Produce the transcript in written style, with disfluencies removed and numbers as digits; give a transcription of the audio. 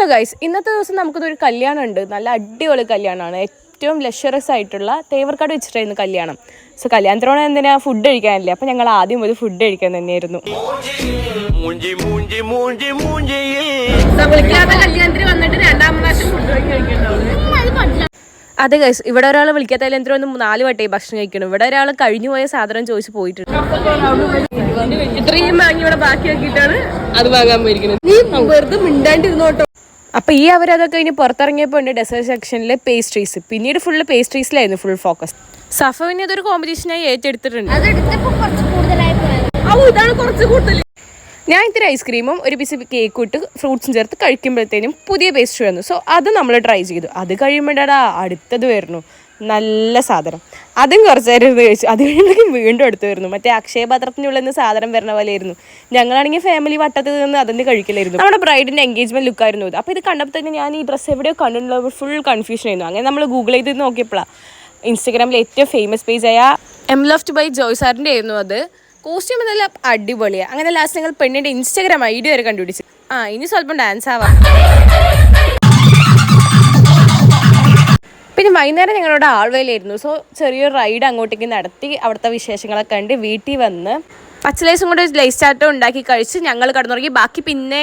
Hello guys, ഇന്നത്തെ ദിവസം നമുക്കിതൊരു കല്യാണം ഉണ്ട്. നല്ല അടിപൊളി കല്യാണമാണ്. ഏറ്റവും ലക്ഷറസ് ആയിട്ടുള്ള തേവർക്കാട് വെച്ചിട്ടായിരുന്നു കല്യാണം. സോ കല്യാണത്തിനോട് എന്തിനാ ഫുഡ് കഴിക്കാനില്ല, അപ്പം ഞങ്ങൾ ആദ്യം ഒരു ഫുഡ് കഴിക്കാൻ തന്നെയായിരുന്നു. കല്യാണത്തിന് വന്നിട്ട് രണ്ടാമത്തെ ഫുഡ് കഴിക്കുന്നുണ്ടാവും. അതെ ഗൈസ്, ഇവിടെ ഒരാൾ വിളിക്കാത്ത കല്യാണത്തിന് 4 വട്ടേ ഭക്ഷണം കഴിക്കണം. ഇവിടെ ഒരാൾ കഴിഞ്ഞു പോയ സാധനം ചോദിച്ച് പോയിട്ടുണ്ട്. ഇത്രയും വാങ്ങി ഇവിടെ ബാക്കിയാക്കിയിട്ടാണ് അത് വാങ്ങാൻ പോയിരിക്കുന്നത്. നീ വെറുതെ മിണ്ടാണ്ടിരുന്നോട്ടോ. അപ്പൊ ഈ അവരതൊക്കെ കഴിഞ്ഞ് പുറത്തിറങ്ങിയപ്പോൾ ഉണ്ട് ഡെസേർട്ട് സെക്ഷനിലെ പേസ്ട്രീസ്. പിന്നീട് ഫുള്ള് പേസ്ട്രീസിലായിരുന്നു ഫുൾ ഫോക്കസ്. സഫവിന് ഇതൊരു കോമ്പറ്റീഷനായി ഏറ്റെടുത്തിട്ടുണ്ട്. ഇതാണ് കുറച്ച് കൂടുതൽ. ഞാൻ ഇത്തിരി ഐസ്ക്രീമും ഒരു പീസ് കേക്കും ഇട്ട് ഫ്രൂട്ട്സും ചേർത്ത് കഴിക്കുമ്പോഴത്തേനും പുതിയ പേസ്ട്രി വന്നു. സോ അത് നമ്മൾ ട്രൈ ചെയ്തു. അത് കഴിയുമ്പോഴാടാ അടുത്തത് വരുന്നു, നല്ല സാധനം. അതും കുറച്ച് നേരം കഴിച്ചു. അത് കഴിയുമ്പോഴേക്കും വീണ്ടും അടുത്ത് വരുന്നു. മറ്റേ അക്ഷയപാത്രത്തിനുള്ളിൽ നിന്ന് സാധനം വരുന്ന പോലെയായിരുന്നു. ഞങ്ങളാണെങ്കിൽ ഫാമിലി വട്ടത്തിൽ നിന്ന് അതിന് കഴിക്കില്ലായിരുന്നു. നമ്മുടെ ബ്രൈഡിൻ്റെ എൻഗേജ്മെൻറ്റ് ലുക്കായിരുന്നു ഇത്. അപ്പോൾ ഇത് കണ്ടപ്പോൾ തന്നെ ഞാൻ ഈ ഡ്രസ്സ് എവിടെയോ കണ്ടിട്ടുള്ളത് ഫുൾ കൺഫ്യൂഷൻ ആയിരുന്നു. അങ്ങനെ നമ്മൾ ഗൂഗിൾ ചെയ്ത് നോക്കിയപ്പോഴാണ് ഇൻസ്റ്റഗ്രാമിൽ ഏറ്റവും ഫേമസ് പേജായ എംലോഫ്റ്റ് ബൈ ജോയ് സാറിൻ്റെ ആയിരുന്നു അത്. കോസ്റ്റ്യൂം എന്നെല്ലാം അടിപൊളിയാണ്. അങ്ങനെ ലാസ്റ്റ് ഞങ്ങൾ പെണ്ണിൻ്റെ ഇൻസ്റ്റാഗ്രാം ID വരെ കണ്ടുപിടിച്ചു. ഇനി സ്വല്പം ഡാൻസ് ആവാം. പിന്നെ വൈകുന്നേരം ഞങ്ങളുടെ ആൾവയിലായിരുന്നു. സോ ചെറിയൊരു റൈഡ് അങ്ങോട്ടേക്ക് നടത്തി അവിടുത്തെ വിശേഷങ്ങളൊക്കെ കണ്ട് വീട്ടിൽ വന്ന് പച്ചലേസും കൂടെ ലൈസ് ചാറ്റം ഉണ്ടാക്കി കഴിച്ച് ഞങ്ങൾ കടന്നുറങ്ങി. ബാക്കി പിന്നെ